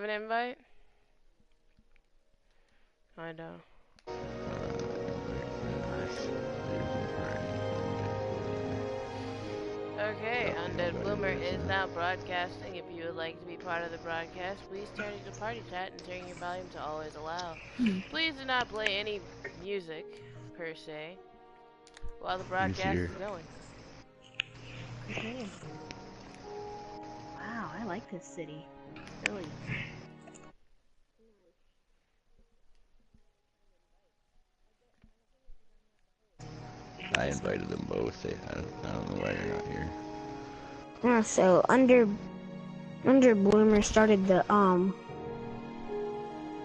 an invite? I know. Okay, Undead Bloomer is now broadcasting. If you would like to be part of the broadcast, please turn into party chat and turn your volume to always allow. Please do not play any music, per se, while the broadcast is going. Okay. Wow, I like this city. Really. I invited them both. I don't know why they're not here. Yeah, so Under Bloomer started the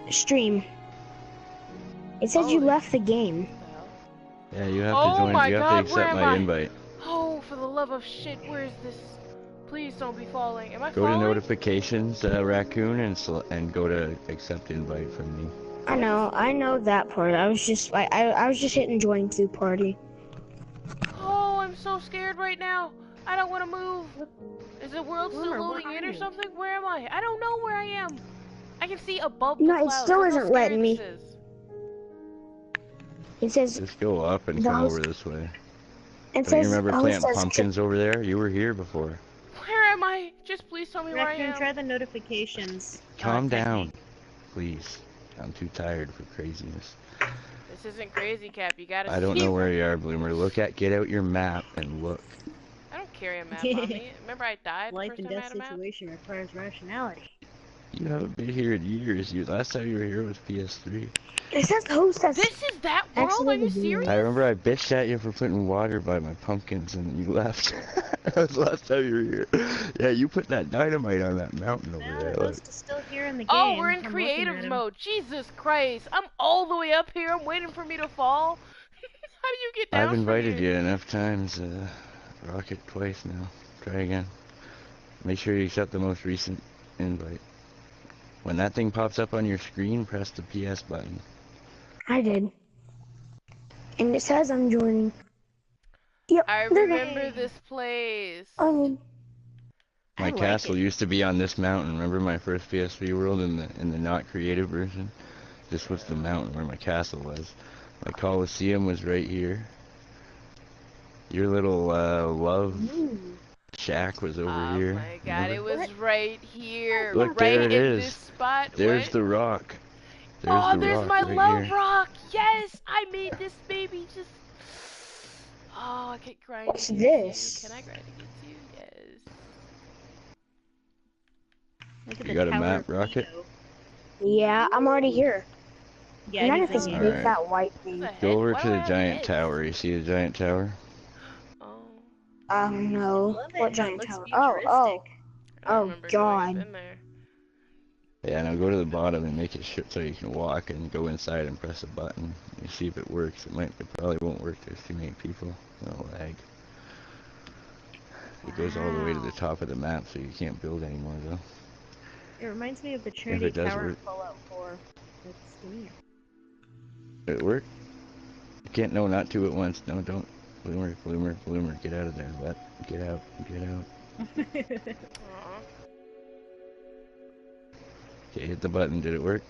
stream. It says you left the game. Yeah, you have to join. You have to accept my invite. Oh, for the love of shit, where is this? Please don't be falling. Am I go falling? Go to notifications, Raccoon, and go to accept invite from me. I know that part. I was just hitting join to party. Oh, I'm so scared right now. I don't want to move. Is the world still loading in or something? Where am I? I don't know where I am. I can see above the clouds. No, it still isn't letting me. It says just go up and come over this way. It Don't you remember planting pumpkins over there? You were here before. Where am I? Just please tell me where I am. Try the notifications. Calm down, please. I'm too tired for craziness. This isn't crazy, Cap. You gotta see. I don't know where you are, Bloomer. Get out your map and look. I don't carry a map on me. Remember I died the Life first and time I death had a map? situation requires rationality. You haven't been here in years. Last time you were here was PS3. It says host has. This is that world? Are you serious? I remember I bitched at you for putting water by my pumpkins and you left. That was the last time you were here. Yeah, you put that dynamite on that mountain over there. The host is still here in the game. Oh, we're in creative mode. Jesus Christ. I'm all the way up here. I'm waiting for me to fall. How do you get down? I've invited you enough times. Rocket twice now. Try again. Make sure you accept the most recent invite. When that thing pops up on your screen, press the PS button. I did. And it says I'm joining. Yep. I remember this place. My castle used to be on this mountain. Remember my first PS3 world in the not creative version? This was the mountain where my castle was. My Coliseum was right here. Your little love shack was over here. Oh my god, it was right here. Look, right there it in is. This spot. There's the rock. There's my love rock. Yes, I made this baby just. Oh, I can grind. What's this? Can I grind against you? Yes. Look at you got a map, Rocket? Yeah, I'm already here. Yeah, none of this makes that white thing. Go over to the giant tower. You see the giant tower? No. What giant tower? Oh, God. Yeah, now go to the bottom and make it so you can walk and go inside and press a button. You see if it works. It probably won't work. There's too many people. No lag. It goes all the way to the top of the map, so you can't build anymore, though. It reminds me of the Trinity Tower in Fallout 4. It's weird. Did it work? You can't. No, not two at once. No, don't. Bloomer, get out of there. Get out. Okay, hit the button. Did it work?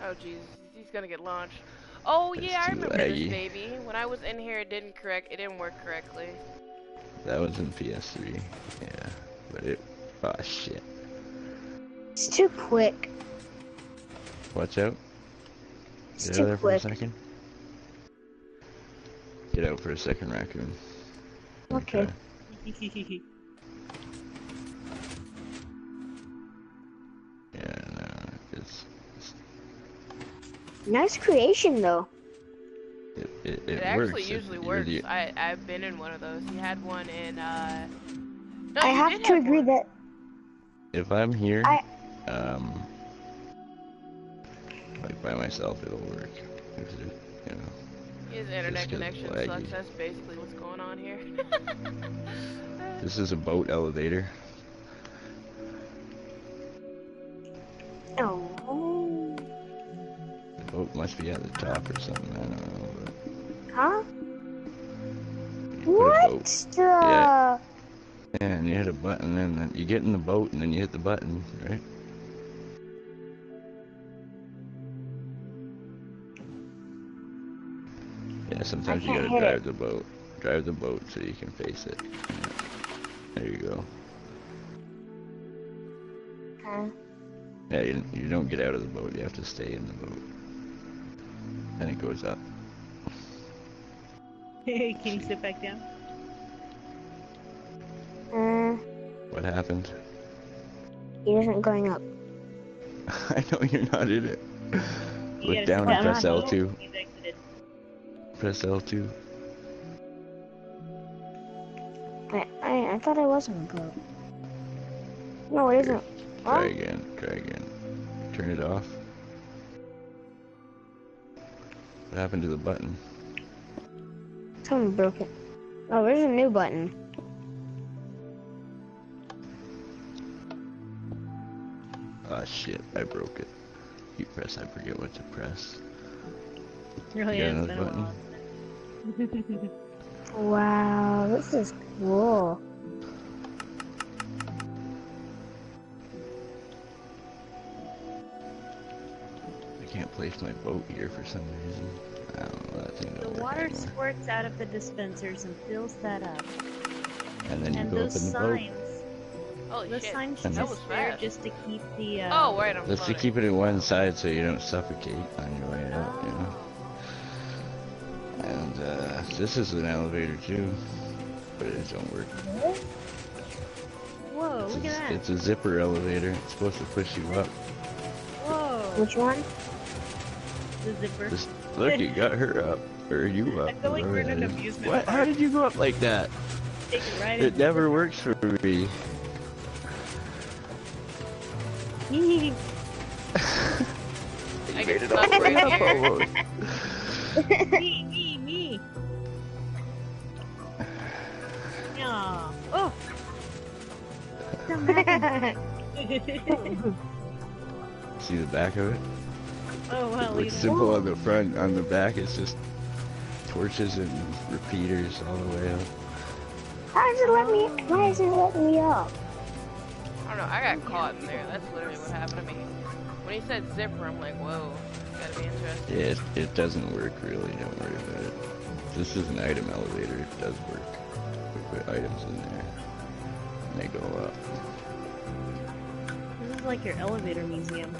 Oh Jesus, he's gonna get launched. Oh yeah, I remember this baby. When I was in here, it didn't work correctly. That was in PS3. Yeah, but oh shit. It's too quick. Watch out. It's Get too out there quick. for a second. Get out for a second, Raccoon. Okay. Yeah, no, it's nice creation, though. It actually usually works. I've been in one of those. You had one in, no, I have to agree that... If I'm here, like by myself, it'll work. You know. His internet connection sucks. That's basically what's going on here. This is a boat elevator. Oh. The boat must be at the top or something. I don't know. But huh? What? Yeah. Yeah, and you hit a button, and then you get in the boat, and then you hit the button, right? Yeah, sometimes you gotta drive the boat. Drive the boat so you can face it. Yeah. There you go. Yeah, you don't get out of the boat, you have to stay in the boat. Then it goes up. Can you sit back down? What happened? He isn't going up. I know you're not in it. Look down and press L2. Press L2. I thought I was on the boat. No, it isn't. Try again. Try again. Turn it off. What happened to the button? Someone broke it. Oh, there's a new button. Ah, shit, I broke it. You press, I forget what to press. Really you got is. another button? Wow, this is cool. I can't place my boat here for some reason. I don't know, that thing don't The work water anymore. squirts out of the dispensers and fills that up. And then you go up in the boat. Holy The shit. signs And That was just there fast. just to keep the. Oh, right, I'm That's to floating. keep it in one side so you don't suffocate on your way up, you know? And this is an elevator too, but it don't work. Whoa, look at that. It's a zipper elevator. It's supposed to push you up. Whoa. Which one? The zipper. Just, look, you got her up. Or you up. I feel like we're in an whatever it is. amusement What? How park. did you go up like that? Take it right It in. never works for me. I Made get it stuck all the way right up here. almost. me. Yeah. Oh. See the back of it? Oh, well, It looks simple on the front. On the back, it's just torches and repeaters all the way up. Why isn't it letting me up? I don't know, I got caught in there. That's literally what happened to me. When he said zipper, I'm like, whoa, gotta be interesting. Yeah, it doesn't work really. Don't worry about it. This is an item elevator. It does work. We put items in there, and they go up. This is like your elevator museum.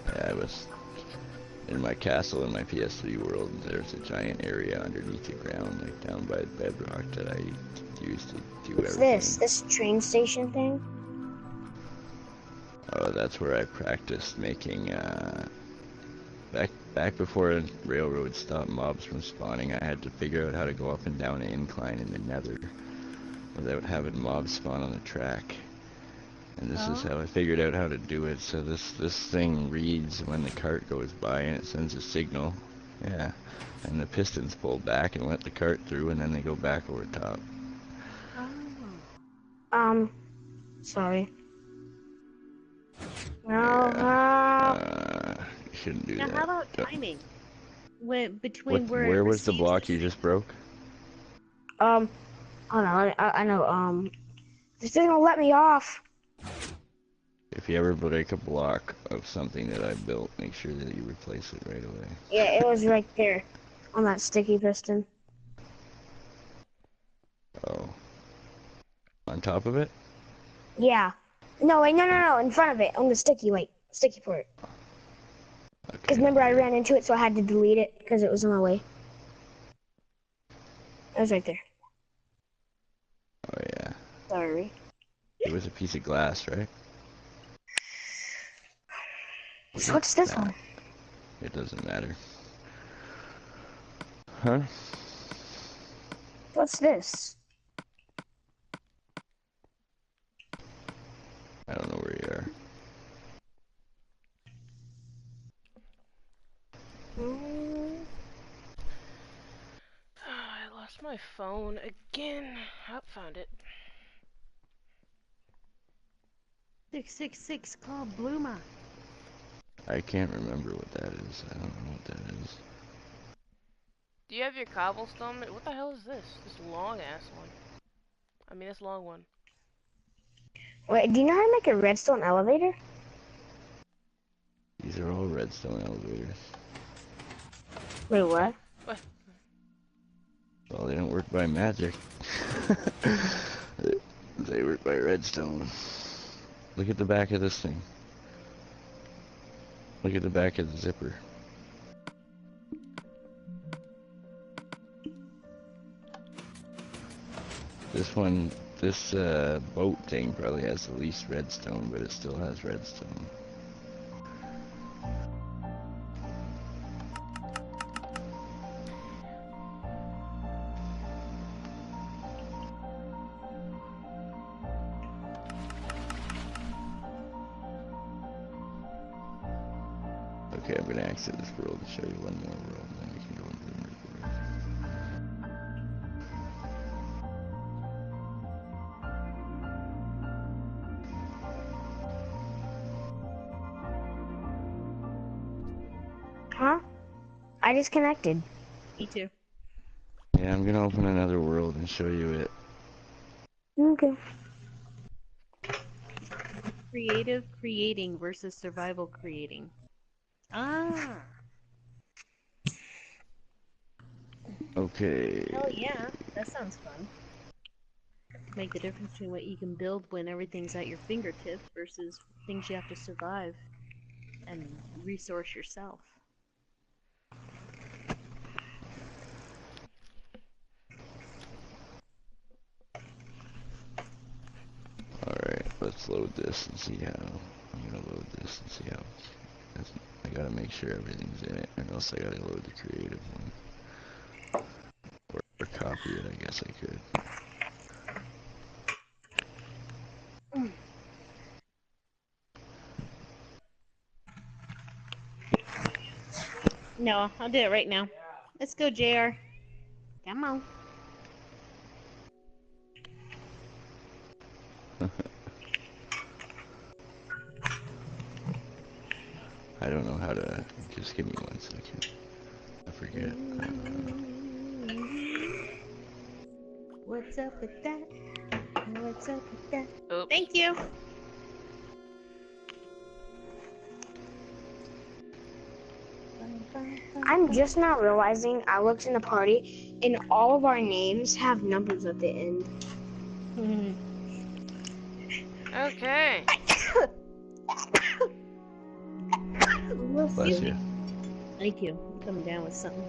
Yeah, I was in my castle in my PS3 world. There's a giant area underneath the ground, like down by the bedrock, that I used to do What's everything. this train station thing? Oh, that's where I practiced making, back before railroads stopped mobs from spawning, I had to figure out how to go up and down an incline in the nether without having mobs spawn on the track. And this is how I figured out how to do it. So this thing reads when the cart goes by, and it sends a signal. Yeah. And the pistons pull back and let the cart through, and then they go back over top. Sorry. No, You shouldn't do Now, that. how about timing? Between Where was the block you just broke? I don't know, I know, this isn't gonna let me off. If you ever break a block of something that I built, make sure that you replace it right away. Yeah, it was right there, on that sticky piston. Oh. On top of it? Yeah. No, wait, no, in front of it, on the sticky part. Because remember, I ran into it, so I had to delete it, because it was in my way. It was right there. Oh yeah. Sorry. It was a piece of glass, right? So what's this one? It doesn't matter. Huh? What's this? I don't know where you are. I lost my phone again. Oh, found it. 666, call Bluma. I can't remember what that is. I don't know what that is. Do you have your cobblestone? What the hell is this? This long ass one. I mean, this long one. Wait, do you know how to make a redstone elevator? These are all redstone elevators. Wait, what? What? Well, they don't work by magic. They work by redstone. Look at the back of this thing. Look at the back of the zipper. This boat thing probably has the least redstone, but it still has redstone. Okay, I'm gonna exit this world and show you one more world, and then we can go into the miracle world. Huh? I disconnected. Me too. Yeah, I'm gonna open another world and show you it. Okay. Creative creating versus survival creating. Ah. Okay. Hell yeah, that sounds fun. Make the difference between what you can build when everything's at your fingertips versus things you have to survive and resource yourself. Alright, let's load this and see how. I'm gonna load this and see how. I gotta make sure everything's in it, or else I gotta load the creative one. Or copy it, I guess I could. No, I'll do it right now. Let's go, JR. Come on. I don't know how to. Just give me 1 second. I forget. What's up with that? What's up with that? Oops. Thank you. I'm just now realizing I looked in the party and all of our names have numbers at the end. Okay. Bless you. Thank you. I'm coming down with something.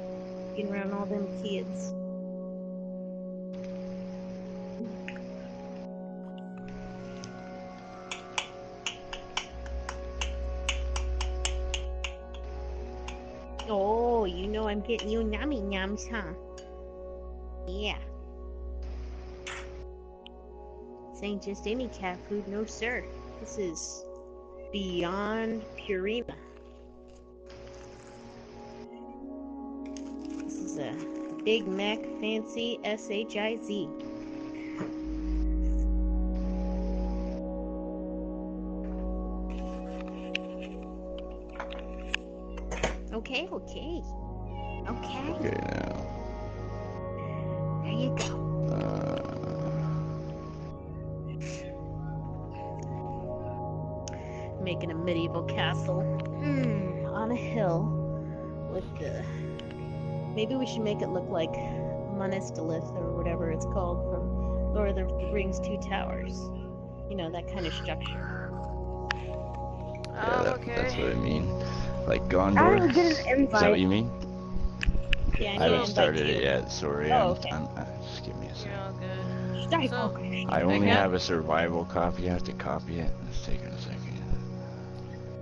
Getting around all them kids. Oh, you know I'm getting you yummy yums, huh? Yeah. This ain't just any cat food, no sir. This is beyond Purina. This is a Big Mac Fancy SHIZ. Okay. Okay, now. There you go. Making a medieval castle on a hill with the. Maybe we should make it look like Monestelith or whatever it's called from Lord of the Rings 2 Towers. You know, that kind of structure. Yeah, Okay. that's what I mean. Like I Gondor. don't get an Is that what invite. you mean? Yeah, I haven't started it yet. Sorry. Oh, okay. Just give me a You're second. all good. Sorry, So, Poker. I only Okay. have a survival copy. I have to copy it. Let's take it a second.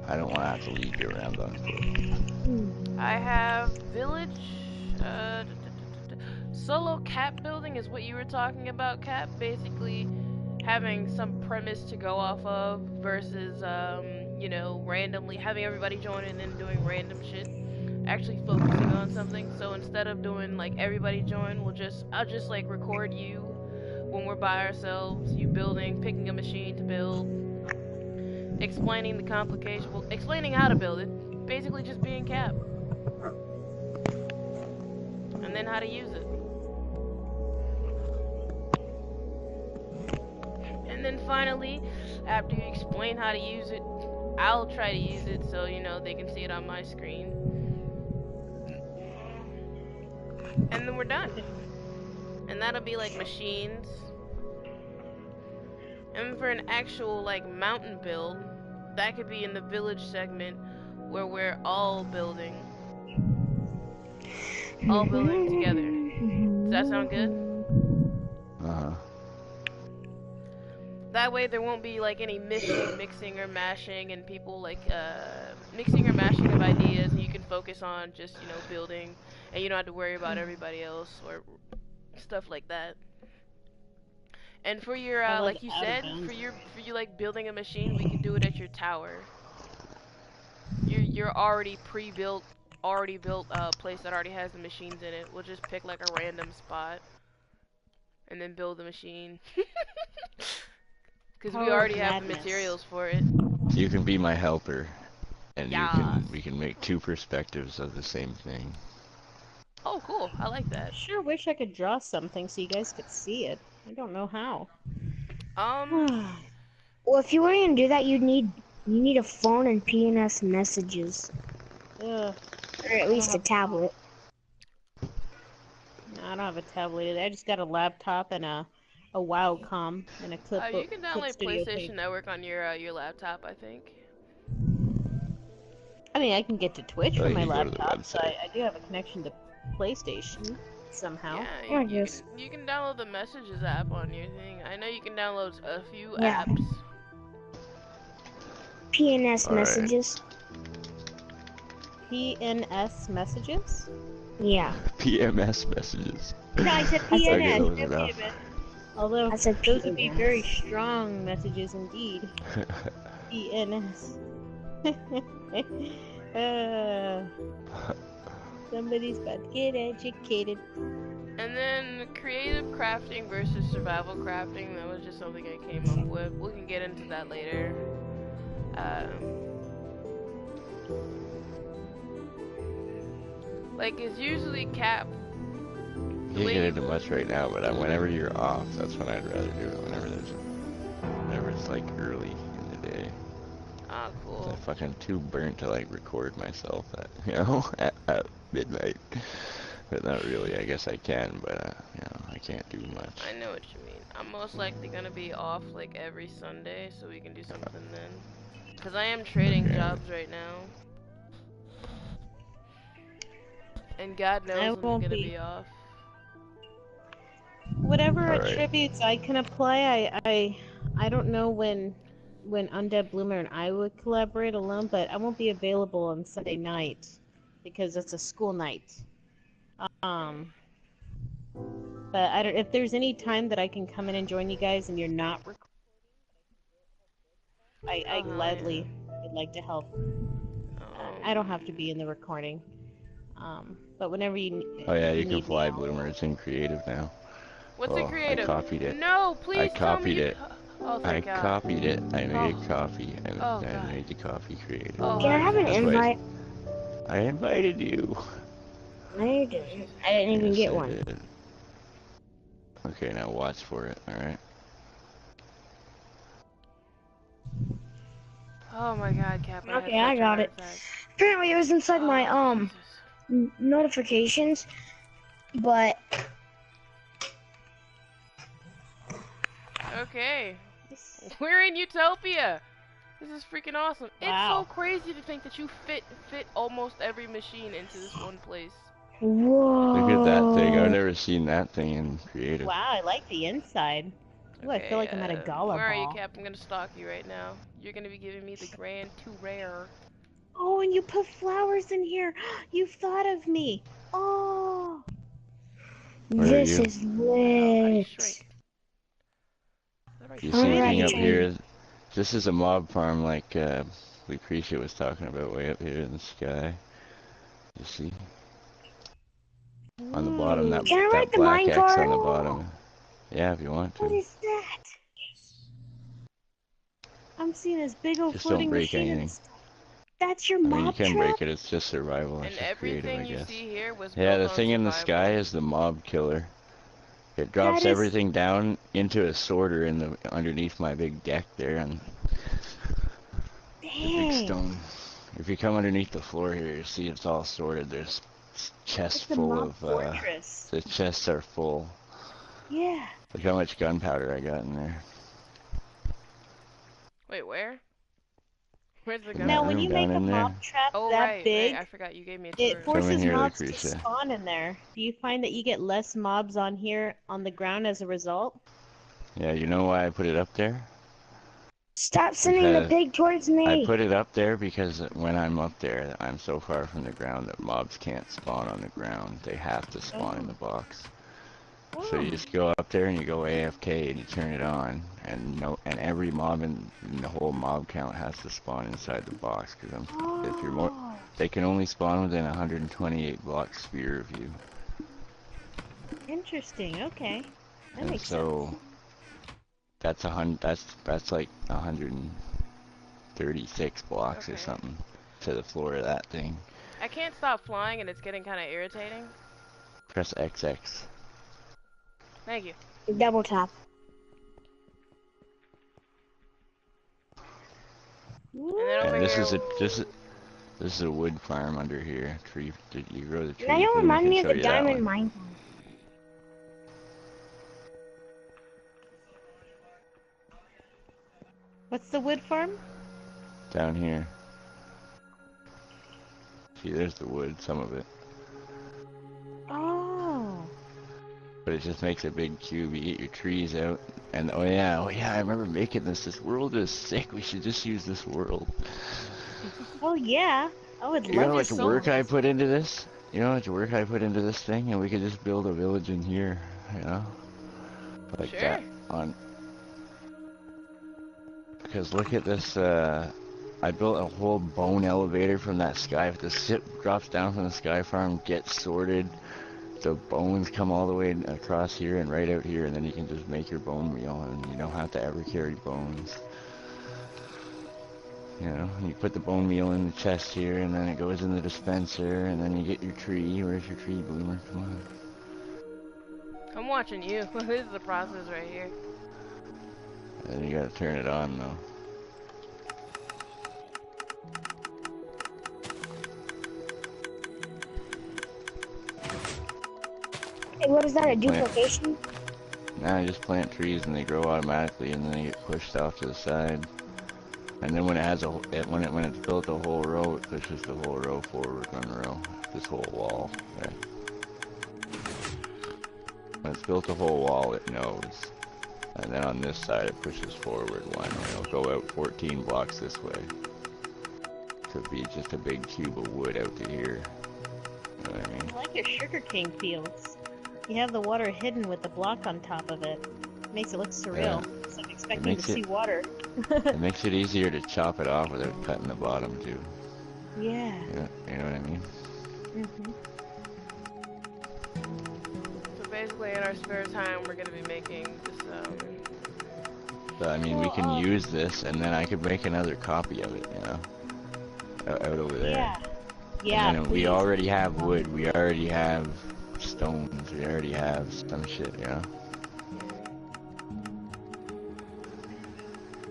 I don't want to have to lead you around on foot. I have village. Solo cap building is what you were talking about, Cap. Basically, having some premise to go off of versus, you know, randomly having everybody join and then doing random shit. Actually focusing on something. So instead of doing like everybody join, I'll just like record you when we're by ourselves, you building, picking a machine to build, explaining the complication, well, explaining how to build it, basically just being Cap. And then how to use it. finally, after you explain how to use it, I'll try to use it so, you know, they can see it on my screen. And then we're done. And that'll be like machines. And for an actual like mountain build, that could be in the village segment where we're all building. All building together. Does that sound good? Uh-huh. That way there won't be like any mixing or mashing and people like mixing or mashing of ideas, and you can focus on just, you know, building, and you don't have to worry about everybody else or stuff like that. And for your I love like you out of said, bounds. for you like building a machine, we can do it at your tower. You're already pre-built, already built place that already has the machines in it. We'll just pick like a random spot and then build the machine. Because we Power of already have the madness. materials for it. You can be my helper, and Yas. we can make two perspectives of the same thing. Oh, cool. I like that. Sure wish I could draw something so you guys could see it. I don't know how. Well, if you were gonna do that, you need a phone and PNS messages, Ugh. or at least a tablet. No, I don't have a tablet. I just got a laptop and a Wacom and a clip. You can download Studio PlayStation page. Network on your laptop, I think. I mean, I can get to Twitch Oh, from you my can go to the laptop, so website. I do have a connection to PlayStation somehow. Yeah, I guess. you can download the Messages app on your thing. I know you can download a few Yeah. apps. PNS All right. messages. PNS messages? Yeah. PMS messages. No, I said I said PNS. those Wait a enough. minute. Although I said those would be PNS. very strong messages indeed. PNS. Somebody's about to get educated. And then creative crafting versus survival crafting. That was just something I came up with. We can get into that later. Like it's usually Cap. You can't get into much right now, but whenever you're off, that's when I'd rather do it. Whenever it's like early in the day. Oh, cool. I'm fucking too burnt to like record myself at, you know, at midnight. But not really. I guess I can, but you know, I can't do much. I know what you mean. I'm most likely gonna be off like every Sunday, so we can do something then. Cause I am trading jobs right now, and God knows when I'm gonna be off. Whatever Alright. attributes I can apply, I don't know when Undead Bloomer and I would collaborate alone, but I won't be available on Sunday night because it's a school night. But I don't. If there's any time that I can come in and join you guys and you're not recording, I gladly would like to help. I don't have to be in the recording. But whenever you Oh yeah, you need can me, fly I'll- Bloomer. It's in creative now. What's Oh, in creative? I copied it. No, please I tell me copied you it. Oh, I thank God. copied it. I made a copy. Oh, I God. made the copy creative. Oh, Can I have an That's why invite? I invited you. I didn't even Yes, get I one. did. Okay, now watch for it. All right. Oh my God, Cap. Okay, I got it. Apparently it was inside my notifications, but Okay. We're in Utopia. This is freaking awesome. Wow. It's so crazy to think that you fit almost every machine into this one place. whoa. Look at that thing. I've never seen that thing in creative. Wow, I like the inside. Ooh, I feel like I'm at a gala Where are you, ball. Cap? I'm gonna stalk you right now. You're gonna be giving me the grand too rare. Oh, and you put flowers in here. You've thought of me. Oh. Where are This you? is Oh, how do you lit. shrink? You see anything up Alright. here? This is a mob farm like Lucretia was talking about way up here in the sky. You see? On the bottom, that, Can I that write the black X minecart? on the bottom. Yeah, if you want What to. is that? I'm seeing this big old Just don't floating break machine. anything. That's your I mean, you mob can trap? break it, it's just survival. And It's just creative, everything I you guess. see here was Yeah, built the on thing in the survival. sky is the mob killer. It That drops is everything down into a sorter in the underneath my big deck there on the big Dang. stone. If you come underneath the floor here, you see it's all sorted. There's chests It's the full mob of, fortress. the chests are full. Yeah. Look how much gunpowder I got in there. Wait, where? Where's the In that Now, when gunpowder? room you make down a in mob there. trap Oh, that right, right. big, I forgot you gave me a it tour. Come in forces here, mobs to Lucretia. spawn in there. Do you find that you get less mobs on here on the ground as a result? Yeah, you know why I put it up there? stop sending the Because pig towards I me. put it up there because when I'm up there, I'm so far from the ground that mobs can't spawn on the ground. They have to spawn in Oh. the box. So you Oh. just go up there and you go AFK and you turn it on, and every mob in the whole mob count has to spawn inside the box. Because if you're more, Oh. they can only spawn within 128 block sphere of you. Interesting. Okay. That And makes sense. so that's like 136 blocks or Okay. something to the floor of that thing. I can't stop flying and it's getting kind of irritating. Press XX. Thank you. Double tap. And then over And this here, is a wood farm under here. Tree. Did you grow the Now trees? you Boomer remind can me of show the you that diamond one. mine. What's the wood farm? Down here. See, there's the wood, some of it. Oh. But it just makes a big cube. You get your trees out. And oh yeah, I remember making this. This world is sick. We should just use this world. Oh yeah. I would You know how love to much see work I this. put into this? You know how much work I put into this thing? And we could just build a village in here, you know? Like sure. that. Because look at this, I built a whole bone elevator from that sky. If the ship drops down from the sky farm, gets sorted, the bones come all the way across here and right out here, and then you can just make your bone meal, and you don't have to ever carry bones. You know, you put the bone meal in the chest here, and then it goes in the dispenser, and then you get your tree. Where's your tree, Bloomer? Come on. I'm watching you. This is the process right here. And then you gotta turn it on, though. Hey, what is that? A Plant. duplication? Now you just plant trees, and they grow automatically, and then they get pushed off to the side. And then when it has when it's built a whole row, it pushes the whole row forward one row. This whole wall there. When it's built a whole wall, it knows. And then on this side, it pushes forward one. And it'll go out 14 blocks this way. Could be just a big cube of wood out to here. You know what I mean? I like your sugarcane fields. You have the water hidden with the block on top of it. Makes it look surreal. It's like expecting to makes see it- water. It makes it easier to chop it off without cutting the bottom too. Yeah. You know what I mean? Mhm. So basically, in our spare time, we're gonna be making this. So I mean, we can use this, and then I could make another copy of it. You know, out over there. Yeah. Yeah. And then we Please. already have wood. We already have stones. We already have some shit. You know.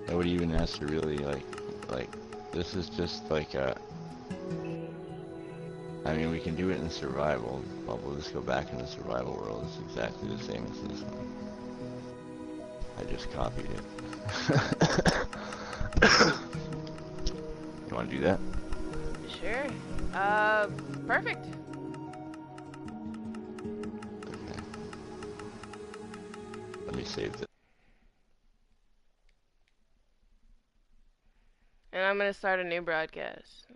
Nobody even has to really like. This is just like a. I mean, we can do it in survival. But we'll just go back in the survival world. It's exactly the same as this one. I just copied it. You want to do that? Sure. Perfect. Okay. Let me save this. And I'm gonna start a new broadcast.